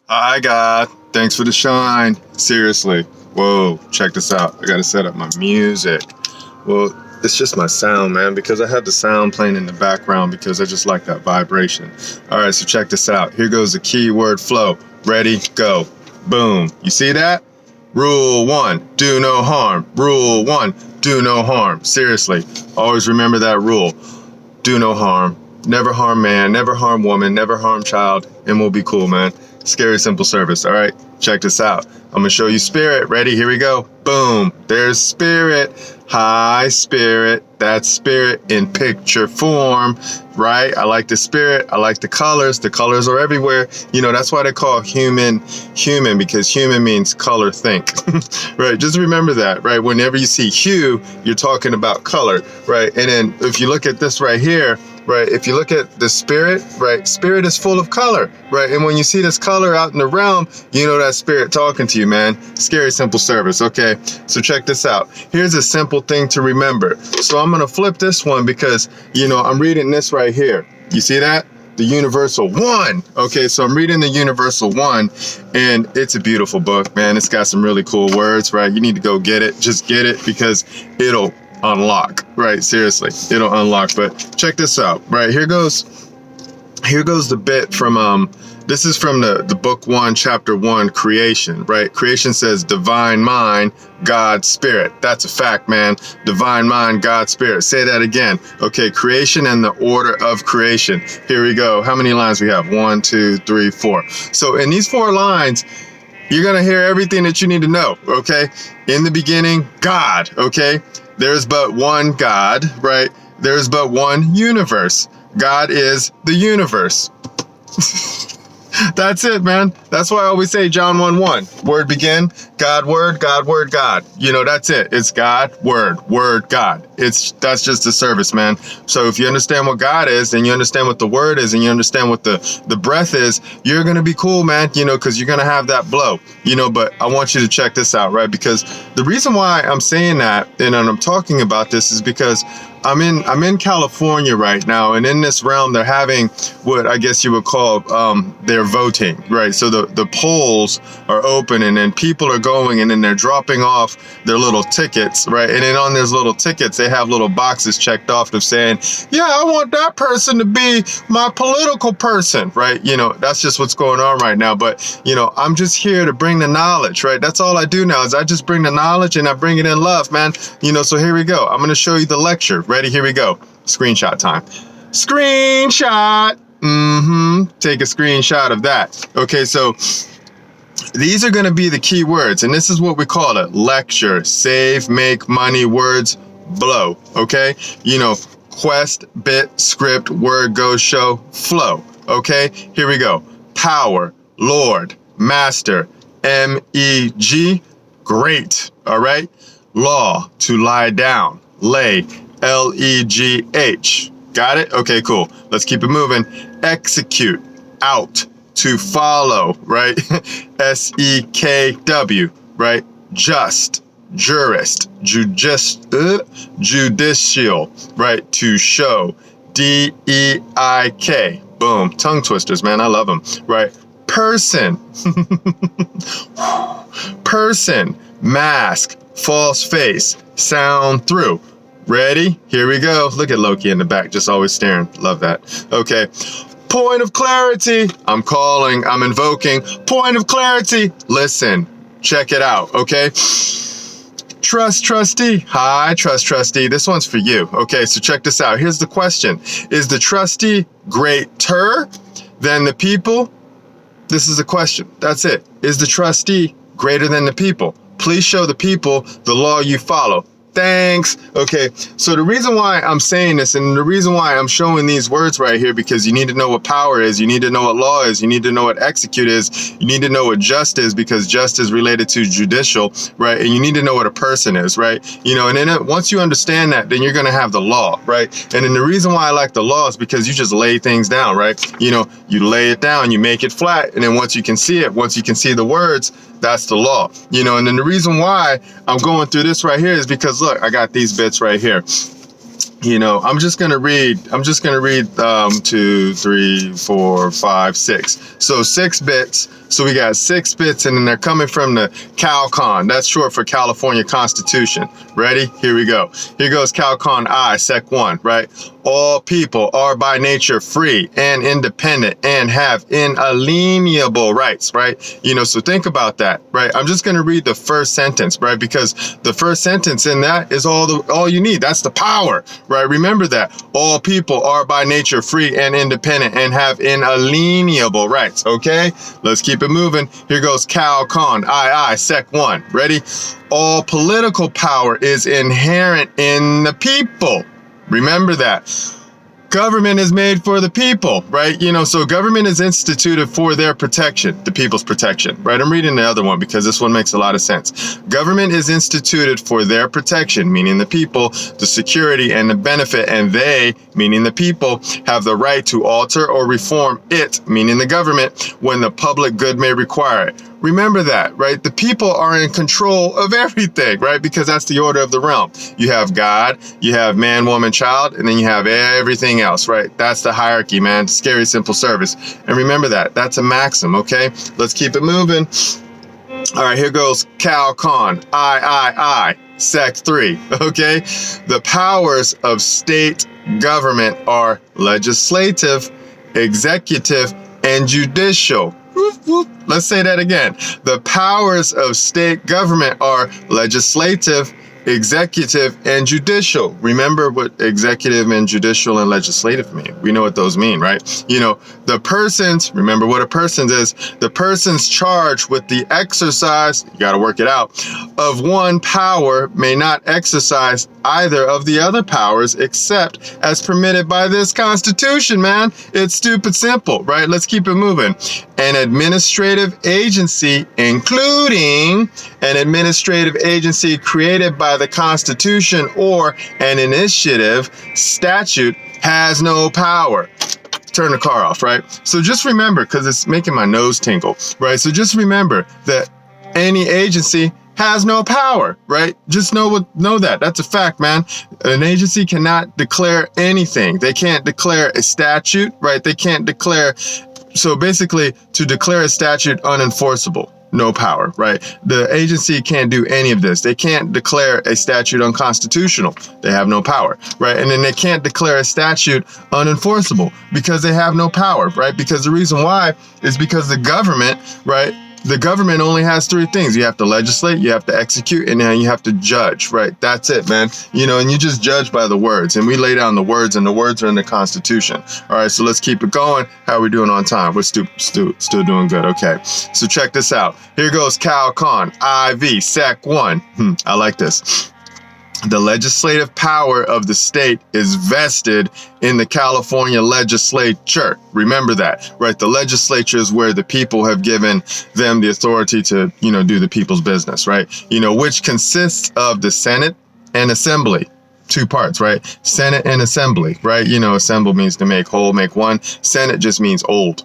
Hi, God. Thanks for the shine. Seriously. Whoa, check this out. I gotta set up my music. Well, it's just my sound, man, because I have the sound playing in the background because I just like that vibration. All right, so check this out. Here goes the keyword flow. Ready, go. Boom. You see that? Rule 1, do no harm. Rule 1, do no harm. Seriously, always remember that rule. Do no harm. Never harm man, never harm woman, never harm child, and we'll be cool, man. Scary simple service. All right, check this out. I'm gonna show you spirit. Ready? Here we go. Boom. There's spirit. Hi, spirit. That's spirit in picture form, right? I like the spirit. I like the colors. The colors are everywhere. You know, that's why they call human, because human means color think, right? Just remember that, right? Whenever you see hue, you're talking about color, right? And then if you look at this right here, right, if you look at the spirit, right, spirit is full of color, right? And when you see this color out in the realm, you know that spirit talking to you, man. Scary simple service. Okay, so check this out. Here's a simple thing to remember. So I'm gonna flip this one because, you know, I'm reading this right here. You see that? The Universal One. Okay, so I'm reading the Universal One, and it's a beautiful book, man. It's got some really cool words, right? You need to go get it. Just get it because it'll unlock, right? Seriously, it'll unlock. But check this out, right? Here goes the bit from this is from the book 1, chapter 1, creation, right? Creation says divine mind, God spirit. That's a fact, man. Divine mind, God spirit. Say that again. Okay, creation and the order of creation. Here we go. How many lines we have? 1, 2, 3, 4. So in these 4 lines, you're gonna hear everything that you need to know, okay? In the beginning, God, okay? There's but one God, right? There's but one universe. God is the universe. That's it, man. That's why I always say John 1:1. Word begin, God word, God. You know, that's it. It's God, word, God. That's just a service, man. So if you understand what God is, and you understand what the word is, and you understand what the breath is, you're gonna be cool, man. You know, because you're gonna have that blow. You know, but I want you to check this out, right? Because the reason why I'm saying that and I'm talking about this is because I'm in California right now, and in this realm, they're having what I guess you would call they're voting, right? So the polls are open, and then people are going, and then they're dropping off their little tickets, right? And then on those little tickets, they have little boxes checked off of saying, yeah, I want that person to be my political person, right? You know, that's just what's going on right now. But you know, I'm just here to bring the knowledge, right? That's all I do now is I just bring the knowledge and I bring it in love, man. You know, so here we go. I'm going to show you the lecture. Ready? Here we go. Screenshot time. Screenshot. Take a screenshot of that. Okay, so these are going to be the key words, and this is what we call it. Lecture, save, make, money, words, blow. Okay? You know, quest, bit, script, word, go, show, flow. Okay? Here we go. Power, Lord, master, MEG, great. All right? Law, to lie down, lay, LEGH. Got it? Okay, cool. Let's keep it moving. Execute, out, to follow, right? SEKW, right? Just, jurist, judicial, right? To show, DEIK. Boom. Tongue twisters, man. I love them, right? Person. Person, mask, false face, sound through. Ready? Here we go. Look at Loki in the back, just always staring. Love that. Okay. Point of clarity. I'm calling, I'm invoking. Point of clarity. Listen, check it out, okay? Trust trustee. Hi, trust trustee. This one's for you. Okay, so check this out. Here's the question. Is the trustee greater than the people? This is a question. That's it. Is the trustee greater than the people? Please show the people the law you follow. Thanks. Okay, so the reason why I'm saying this and the reason why I'm showing these words right here, because you need to know what power is, you need to know what law is, you need to know what execute is, you need to know what just is, because just is related to judicial, right? And you need to know what a person is, right? You know, and then once you understand that, then you're going to have the law, right? And then the reason why I like the law is because you just lay things down, right? You know, you lay it down, you make it flat, and then once you can see it, once you can see the words, that's the law, you know. And then the reason why I'm going through this right here is because look, I got these bits right here. I'm just gonna read 2, 3, 4, 5, 6. So 6 bits. So we got 6 bits, and then they're coming from the CalCon. That's short for California Constitution. Ready? Here we go. Here goes CalCon I, Sec 1, right? All people are by nature free and independent and have inalienable rights, right? So think about that, right? I'm just going to read the first sentence, right? Because the first sentence in that is all you need. That's the power, right? Remember that. All people are by nature free and independent and have inalienable rights, okay? Let's keep it moving. Here goes CalCon I, Sec 1. Ready? All political power is inherent in the people. Remember that. Government is made for the people, right? So government is instituted for their protection, the people's protection, right? I'm reading the other one because this one makes a lot of sense. Government is instituted for their protection, meaning the people, the security and the benefit, and they, meaning the people, have the right to alter or reform it, meaning the government, when the public good may require it. Remember that, right? The people are in control of everything, right? Because that's the order of the realm. You have God, you have man, woman, child, and then you have everything else, right? That's the hierarchy, man. Scary, simple service. And remember that. That's a maxim, okay? Let's keep it moving. All right, here goes CalCon I, Sec 3, okay? The powers of state government are legislative, executive, and judicial. Let's say that again. The powers of state government are legislative, executive, and judicial. Remember what executive and judicial and legislative mean. We know what those mean, right? The persons, remember what a person is, the persons charged with the exercise, you got to work it out, of one power may not exercise either of the other powers except as permitted by this Constitution, man. It's stupid simple, right? Let's keep it moving. An administrative agency, including an administrative agency created by the Constitution or an initiative statute, has no power. Turn the car off, right? So just remember, because it's making my nose tingle, right? So just remember that any agency has no power, right? Just know that. That's a fact, man. An agency cannot declare anything. They can't declare a statute, right? They can't declare. So basically, to declare a statute unenforceable, no power, right? The agency can't do any of this. They can't declare a statute unconstitutional. They have no power, right? And then they can't declare a statute unenforceable because they have no power, right? Because the reason why is because the government, right? The government only has 3 things. You have to legislate, you have to execute, and then you have to judge, right? That's it, man. And you just judge by the words. And we lay down the words, and the words are in the Constitution. All right, so let's keep it going. How are we doing on time? We're still doing good. Okay, so check this out. Here goes CalCon IV, Sec 1. I like this. The legislative power of the state is vested in the California legislature. Remember that, right? The legislature is where the people have given them the authority to, do the people's business, right? Which consists of the Senate and Assembly. 2 parts, right? Senate and Assembly, right? Assemble means to make whole, make one. Senate just means old,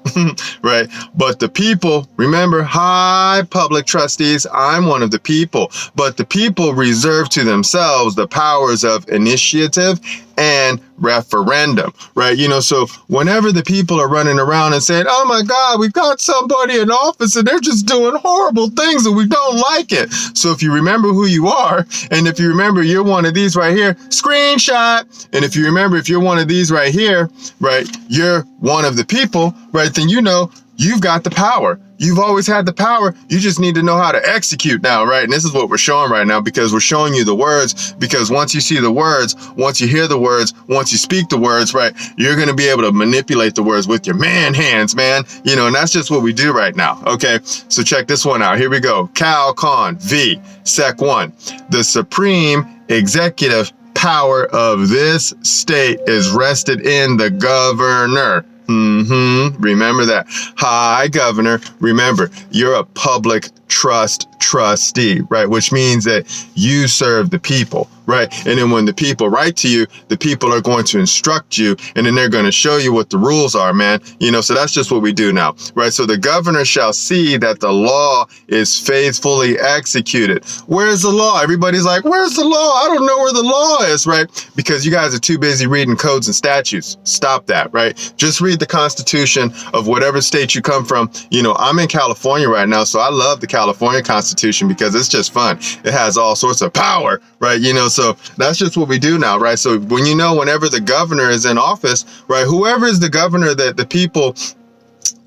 right? But the people, remember, hi, public trustees, I'm one of the people. But the people reserve to themselves the powers of initiative and referendum, right? So whenever the people are running around and saying, oh my God, we've got somebody in office and they're just doing horrible things and we don't like it. So if you remember who you are, and if you remember you're one of these right here, screenshot. And if you remember, if you're one of these right here, right, you're one of the people, right, then you've got the power. You've always had the power. You just need to know how to execute now, right? And this is what we're showing right now, because we're showing you the words, because once you see the words, once you hear the words, once you speak the words, right, you're going to be able to manipulate the words with your man hands, man. And that's just what we do right now. Okay, so check this one out. Here we go. CalCon V, Sec 1. The supreme executive power of this state is rested in the governor. Remember that. Hi, governor. Remember, you're a public trust trustee, right? Which means that you serve the people, right? And then when the people write to you, the people are going to instruct you, and then they're going to show you what the rules are, man. So that's just what we do now, right? So the governor shall see that the law is faithfully executed. Where's the law? Everybody's like, where's the law? I don't know where the law is, right? Because you guys are too busy reading codes and statutes. Stop that, right? Just read the Constitution of whatever state you come from. I'm in California right now, so I love the California Constitution because it's just fun. It has all sorts of power, right? So that's just what we do now, right? So whenever the governor is in office, right, whoever is the governor that the people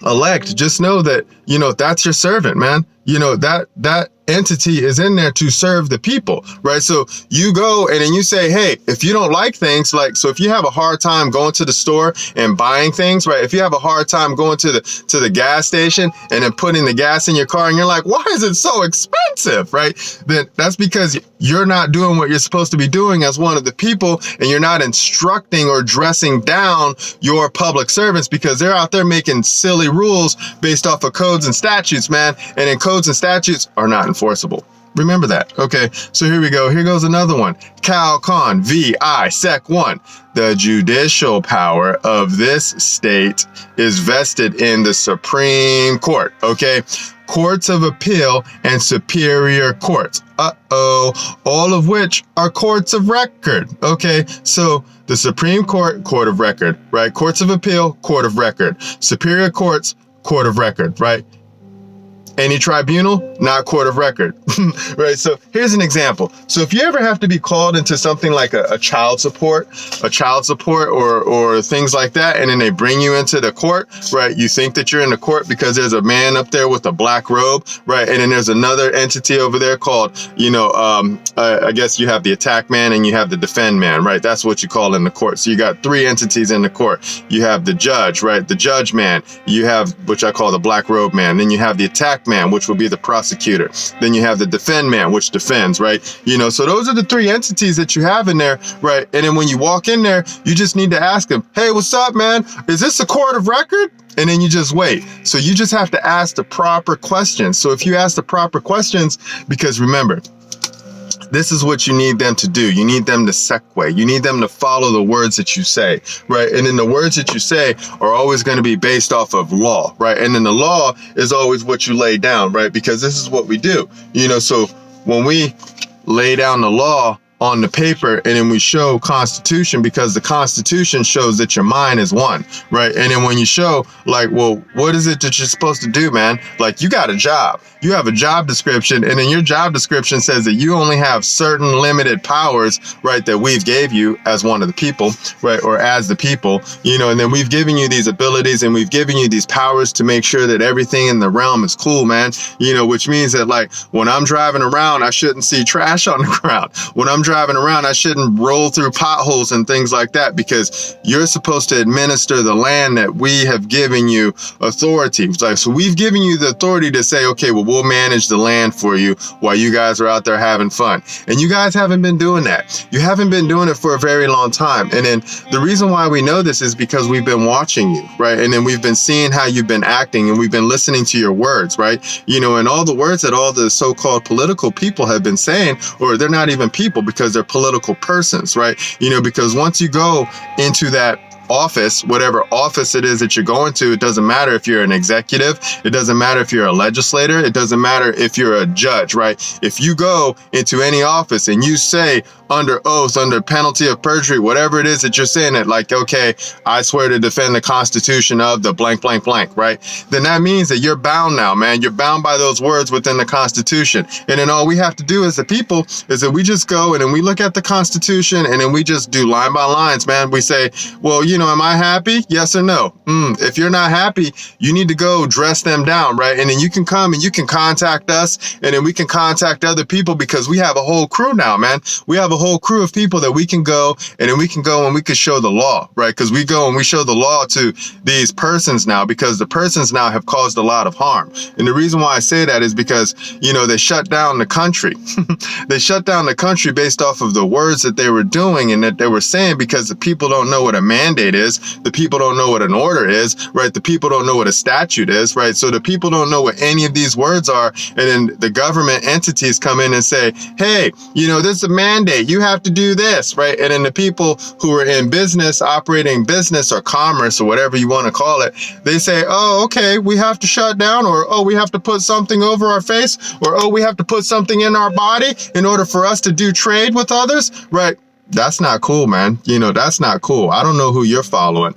elect, just know that, that's your servant, man. That entity is in there to serve the people, right? So you go and then you say, hey, if you don't like things, so if you have a hard time going to the store and buying things, right? If you have a hard time going to the gas station and then putting the gas in your car and you're like, why is it so expensive, right? Then that's because you're not doing what you're supposed to be doing as one of the people, and you're not instructing or dressing down your public servants because they're out there making silly rules based off of codes and statutes, man. And then codes and statutes are not enforceable. Remember that. Okay, so here we go. Here goes another one. Cal Con VI Sec 1. The judicial power of this state is vested in the Supreme Court. Okay, courts of appeal and superior courts. All of which are courts of record. Okay, so the Supreme Court, court of record, right? Courts of appeal, court of record. Superior courts, court of record, right? Any tribunal, not court of record, right? So here's an example. So if you ever have to be called into something like a child support or things like that, and then they bring you into the court, right? You think that you're in the court because there's a man up there with a black robe, right? And then there's another entity over there called, I guess you have the attack man and you have the defend man, right? That's what you call in the court. So you got three entities in the court. You have the judge, right? The judge man. You have, which I call the black robe man. Then you have the attack man, which would be the prosecutor. Then you have the defend man, which defends, right? So those are the three entities that you have in there, right? And then when you walk in there, you just need to ask them, hey, what's up, man? Is this a court of record? And then you just wait. So you just have to ask the proper questions. So if you ask the proper questions, because remember, this is what you need them to do. You need them to segue. You need them to follow the words that you say, right? And then the words that you say are always going to be based off of law, right? And then the law is always what you lay down, right? Because this is what we do, so when we lay down the law on the paper and then we show Constitution, because the Constitution shows that your mind is one, right? And then when you show well, what is it that you're supposed to do, man? You got a job. You have a job description, and then your job description says that you only have certain limited powers, right, that we've gave you as one of the people, right, or as the people, and then we've given you these abilities and we've given you these powers to make sure that everything in the realm is cool, man, which means that when I'm driving around, I shouldn't see trash on the ground. When I'm driving around, I shouldn't roll through potholes and things like that, because you're supposed to administer the land that we have given you authority. So we've given you the authority to say, okay, well, we'll manage the land for you while you guys are out there having fun. And you guys haven't been doing that. You haven't been doing it for a very long time. And then the reason why we know this is because we've been watching you, right? And then we've been seeing how you've been acting, and we've been listening to your words, right? And all the words that all the so-called political people have been saying, or they're not even people because they're political persons, right? Because once you go into that office, whatever office it is that you're going to, it doesn't matter if you're an executive, it doesn't matter if you're a legislator, it doesn't matter if you're a judge, right? If you go into any office and you say under oath, under penalty of perjury, whatever it is that you're saying, that okay, I swear to defend the Constitution of the blank, blank, blank, right? Then that means that you're bound now, man. You're bound by those words within the Constitution. And then all we have to do as the people is that we just go and then we look at the Constitution and then we just do line by lines, man. We say, well, am I happy? Yes or no? If you're not happy, you need to go dress them down, right? And then you can come and you can contact us, and then we can contact other people, because we have a whole crew now, man. We have a whole crew of people that we can go, and then we can go and we can show the law, right? Because we go and we show the law to these persons now, because the persons now have caused a lot of harm. And the reason why I say that is because, they shut down the country. They shut down the country based off of the words that they were doing and that they were saying, because the people don't know what a mandate is. The people don't know what an order is, right? The people don't know what a statute is, right? So the people don't know what any of these words are. And then the government entities come in and say, hey, this is a mandate. You have to do this, right? And then the people who are in business, operating business or commerce or whatever you want to call it, they say, oh, okay, we have to shut down, or, oh, we have to put something over our face, or, oh, we have to put something in our body in order for us to do trade with others, right? That's not cool, man. That's not cool. I don't know who you're following,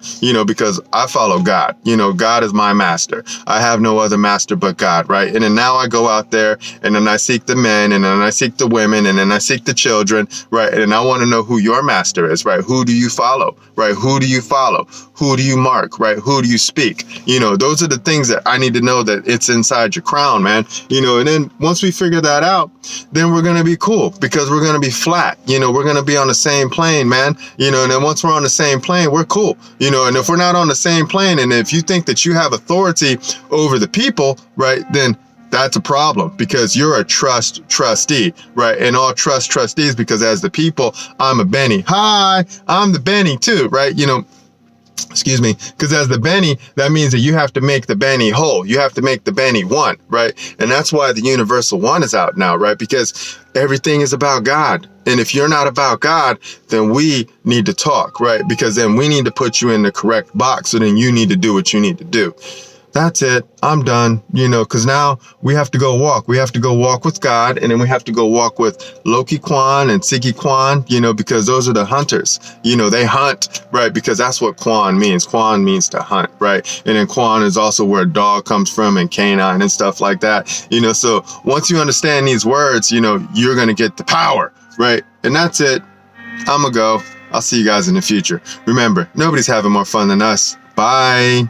because I follow God. God is my master. I have no other master but God, right? And then now I go out there and then I seek the men, and then I seek the women, and then I seek the children, right? And I want to know who your master is, right? Who do you follow, right? Who do you follow? Who do you mark, right? Who do you speak? Those are the things that I need to know, that it's inside your crown, man. And then once we figure that out, then we're going to be cool, because we're going to be flat. We're going to be on the same plane, man. And then once we're on the same plane, we're cool. And if we're not on the same plane, and if you think that you have authority over the people, right, then that's a problem, because you're a trustee, right? And all trustees, because as the people, I'm a Benny. Hi, I'm the Benny too, right? Excuse me, because as the Benny, that means that you have to make the Benny whole. You have to make the Benny one, right? And that's why the universal one is out now, right? Because everything is about God. And if you're not about God, then we need to talk, right? Because then we need to put you in the correct box. So then you need to do what you need to do. That's it. I'm done, because now we have to go walk. We have to go walk with God, and then we have to go walk with Loki Kwan and Siki Kwan, because those are the hunters. They hunt, right? Because that's what Kwan means. Kwan means to hunt, right? And then Kwan is also where dog comes from, and canine and stuff like that. So once you understand these words, you're going to get the power, right? And that's it. I'm going to go. I'll see you guys in the future. Remember, nobody's having more fun than us. Bye.